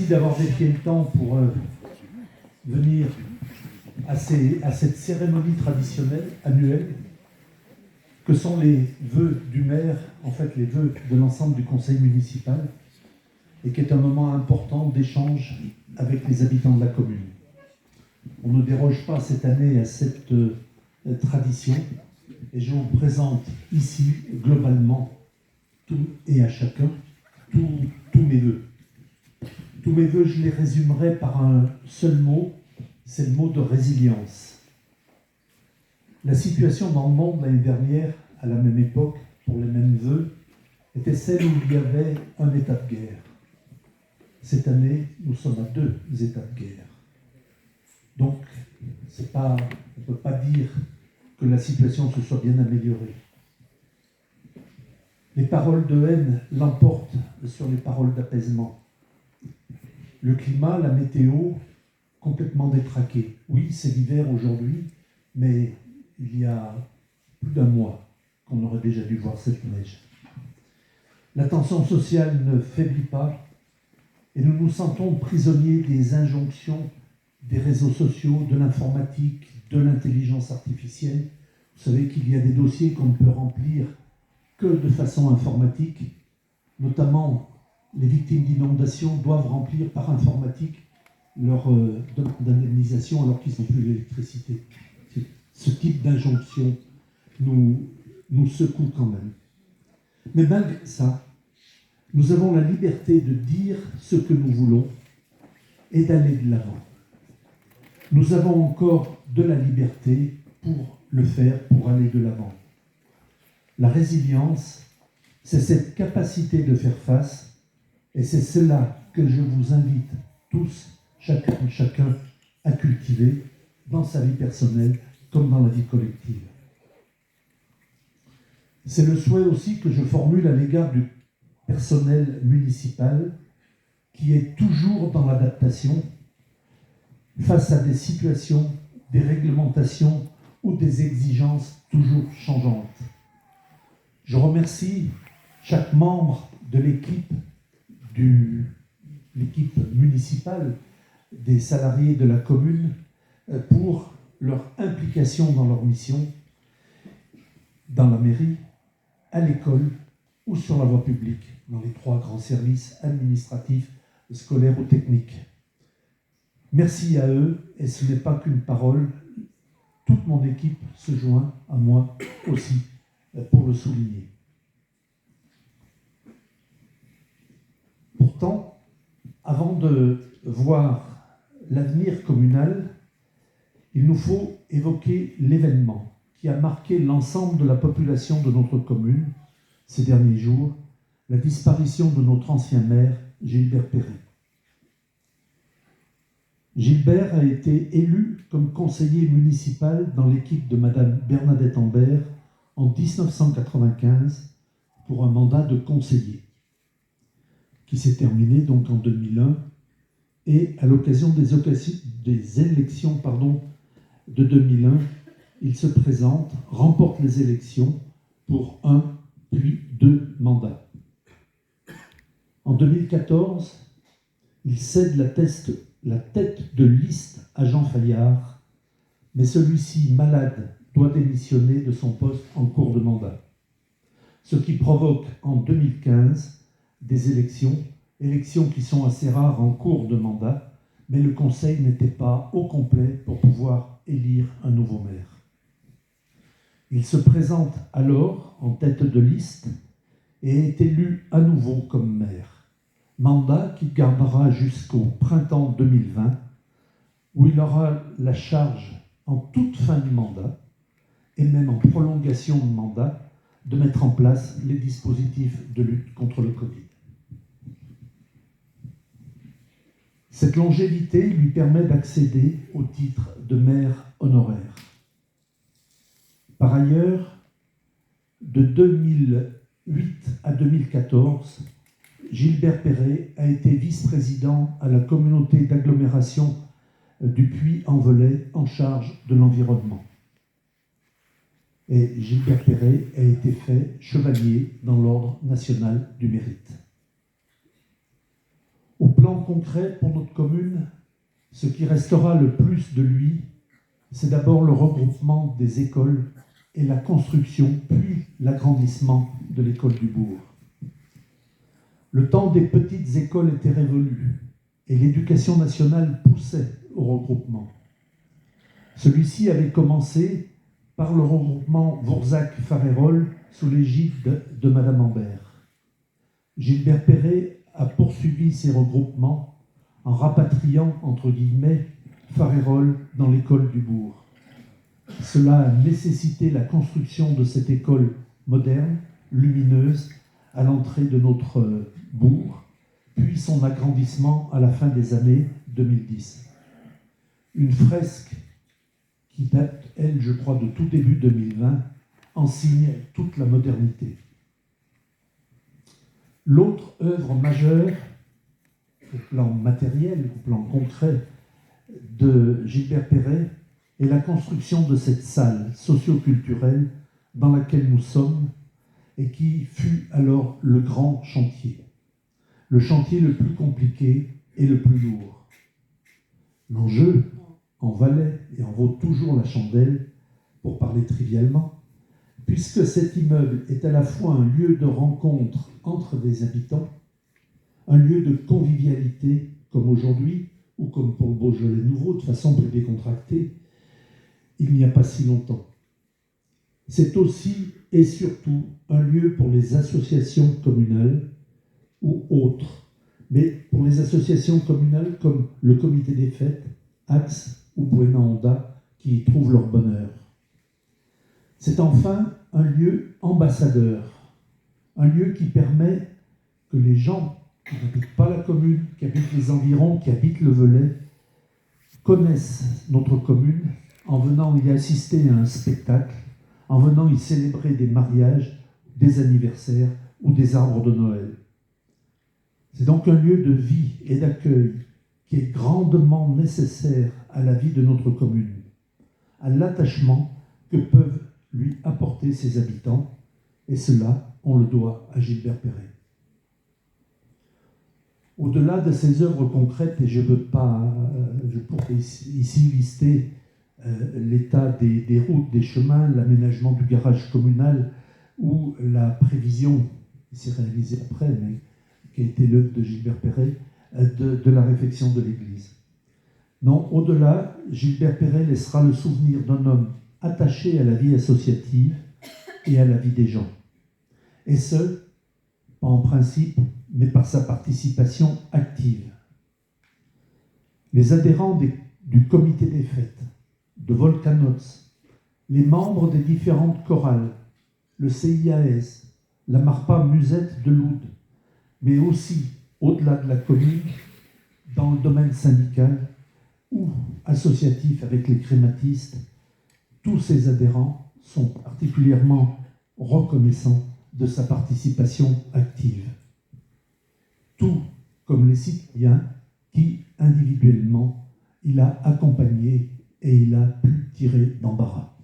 D'avoir défié le temps pour venir à cette cérémonie traditionnelle annuelle que sont les vœux du maire, en fait les vœux de l'ensemble du conseil municipal, et qui est un moment important d'échange avec les habitants de la commune. On ne déroge pas cette année à cette tradition, et je vous présente ici globalement tout et à chacun tous mes vœux. Tous mes vœux, je les résumerai par un seul mot, c'est le mot de résilience. La situation dans le monde l'année dernière, à la même époque, pour les mêmes vœux, était celle où il y avait un état de guerre. Cette année, nous sommes à 2 états de guerre. Donc, on ne peut pas dire que la situation se soit bien améliorée. Les paroles de haine l'emportent sur les paroles d'apaisement. Le climat, la météo, complètement détraqué. Oui, c'est l'hiver aujourd'hui, mais il y a plus d'un mois qu'on aurait déjà dû voir cette neige. La tension sociale ne faiblit pas et nous nous sentons prisonniers des injonctions des réseaux sociaux, de l'informatique, de l'intelligence artificielle. Vous savez qu'il y a des dossiers qu'on ne peut remplir que de façon informatique, notamment les victimes d'inondations doivent remplir par informatique leur demande d'indemnisation alors qu'ils n'ont plus l'électricité. Ce type d'injonction nous secoue quand même. Mais malgré ça, nous avons la liberté de dire ce que nous voulons et d'aller de l'avant. Nous avons encore de la liberté pour le faire, pour aller de l'avant. La résilience, c'est cette capacité de faire face. Et c'est cela que je vous invite tous, chacun, à cultiver dans sa vie personnelle comme dans la vie collective. C'est le souhait aussi que je formule à l'égard du personnel municipal qui est toujours dans l'adaptation face à des situations, des réglementations ou des exigences toujours changeantes. Je remercie chaque membre de l'équipe municipale, des salariés de la commune, pour leur implication dans leur mission, dans la mairie, à l'école ou sur la voie publique, dans les 3 grands services administratifs, scolaires ou techniques. Merci à eux, et ce n'est pas qu'une parole, toute mon équipe se joint à moi aussi pour le souligner. Pourtant, avant de voir l'avenir communal, il nous faut évoquer l'événement qui a marqué l'ensemble de la population de notre commune ces derniers jours, la disparition de notre ancien maire, Gilbert Perret. Gilbert a été élu comme conseiller municipal dans l'équipe de Madame Bernadette Ambert en 1995 pour un mandat de conseiller, qui s'est terminé donc en 2001, et à l'occasion des élections de 2001, il se présente, remporte les élections pour 1 puis 2 mandats. En 2014, il cède la tête de liste à Jean Fayard, mais celui-ci, malade, doit démissionner de son poste en cours de mandat. Ce qui provoque en 2015 des élections qui sont assez rares en cours de mandat, mais le Conseil n'était pas au complet pour pouvoir élire un nouveau maire. Il se présente alors en tête de liste et est élu à nouveau comme maire. Mandat qu'il gardera jusqu'au printemps 2020, où il aura la charge, en toute fin de mandat, et même en prolongation de mandat, de mettre en place les dispositifs de lutte contre le Covid. Cette longévité lui permet d'accéder au titre de maire honoraire. Par ailleurs, de 2008 à 2014, Gilbert Perret a été vice-président à la communauté d'agglomération du Puy-en-Velay en charge de l'environnement. Et Gilbert Perret a été fait chevalier dans l'Ordre national du mérite. Au plan concret, pour notre commune, ce qui restera le plus de lui, c'est d'abord le regroupement des écoles et la construction, puis l'agrandissement de l'école du bourg. Le temps des petites écoles était révolu et l'éducation nationale poussait au regroupement. Celui-ci avait commencé par le regroupement Vourzac-Farérols sous l'égide de Madame Ambert. Gilbert Perret a poursuivi ces regroupements en rapatriant, entre guillemets, Farérols dans l'école du bourg. Cela a nécessité la construction de cette école moderne, lumineuse, à l'entrée de notre bourg, puis son agrandissement à la fin des années 2010. Une fresque qui date, elle, je crois, de tout début 2020, en signe toute la modernité. L'autre œuvre majeure, au plan matériel, au plan concret, de Gilbert Perret, est la construction de cette salle socio-culturelle dans laquelle nous sommes et qui fut alors le grand chantier. Le chantier le plus compliqué et le plus lourd. L'enjeu en valait et en vaut toujours la chandelle, pour parler trivialement, puisque cet immeuble est à la fois un lieu de rencontre entre des habitants, un lieu de convivialité, comme aujourd'hui, ou comme pour le Beaujolais nouveau, de façon plus décontractée, il n'y a pas si longtemps. C'est aussi et surtout un lieu pour les associations communales ou autres, mais pour les associations communales comme le Comité des Fêtes, Axe ou Buena Onda, qui y trouvent leur bonheur. C'est enfin un lieu ambassadeur, un lieu qui permet que les gens qui n'habitent pas la commune, qui habitent les environs, qui habitent le Velay, connaissent notre commune en venant y assister à un spectacle, en venant y célébrer des mariages, des anniversaires ou des arbres de Noël. C'est donc un lieu de vie et d'accueil qui est grandement nécessaire à la vie de notre commune, à l'attachement que peuvent lui apporter ses habitants, et cela, on le doit à Gilbert Perret. Au-delà de ces œuvres concrètes, et je pourrais ici lister l'état des routes, des chemins, l'aménagement du garage communal ou la prévision, qui s'est réalisée après, mais qui a été l'œuvre de Gilbert Perret, de la réfection de l'église. Non, au-delà, Gilbert Perret laissera le souvenir d'un homme attaché à la vie associative et à la vie des gens. Et ce, pas en principe, mais par sa participation active. Les adhérents du comité des fêtes, de Volcanots, les membres des différentes chorales, le CIAS, la Marpa Musette de Loud, mais aussi, au-delà de la commune, dans le domaine syndical ou associatif avec les crématistes, tous ces adhérents sont particulièrement reconnaissants de sa participation active. Tout comme les citoyens qui, individuellement, il a accompagné et il a pu tirer d'embarras.